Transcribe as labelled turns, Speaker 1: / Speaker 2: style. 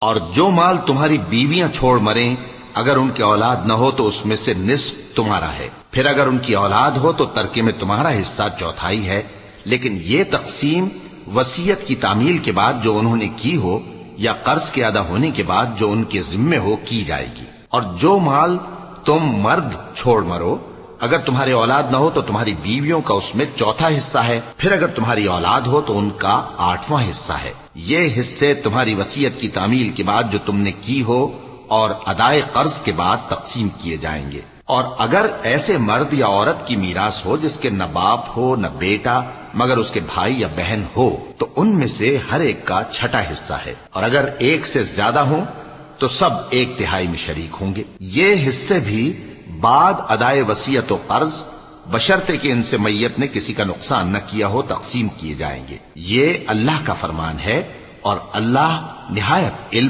Speaker 1: اور جو مال تمہاری بیویاں چھوڑ مریں اگر ان کی اولاد نہ ہو تو اس میں سے نصف تمہارا ہے، پھر اگر ان کی اولاد ہو تو ترکے میں تمہارا حصہ چوتھائی ہے، لیکن یہ تقسیم وصیت کی تعمیل کے بعد جو انہوں نے کی ہو یا قرض کے ادا ہونے کے بعد جو ان کے ذمے ہو کی جائے گی۔ اور جو مال تم مرد چھوڑ مرو اگر تمہاری اولاد نہ ہو تو تمہاری بیویوں کا اس میں چوتھا حصہ ہے، پھر اگر تمہاری اولاد ہو تو ان کا 8واں حصہ ہے۔ یہ حصے تمہاری وصیت کی تعمیل کے بعد جو تم نے کی ہو اور ادائے قرض کے بعد تقسیم کیے جائیں گے۔ اور اگر ایسے مرد یا عورت کی میراث ہو جس کے نہ باپ ہو نہ بیٹا مگر اس کے بھائی یا بہن ہو تو ان میں سے ہر ایک کا چھٹا حصہ ہے، اور اگر ایک سے زیادہ ہوں تو سب 1/3 میں شریک ہوں گے۔ یہ حصے بھی بعد ادائے وصیت و قرض بشرطے کہ ان سے میت نے کسی کا نقصان نہ کیا ہو تقسیم کیے جائیں گے۔ یہ اللہ کا فرمان ہے اور اللہ نہایت علم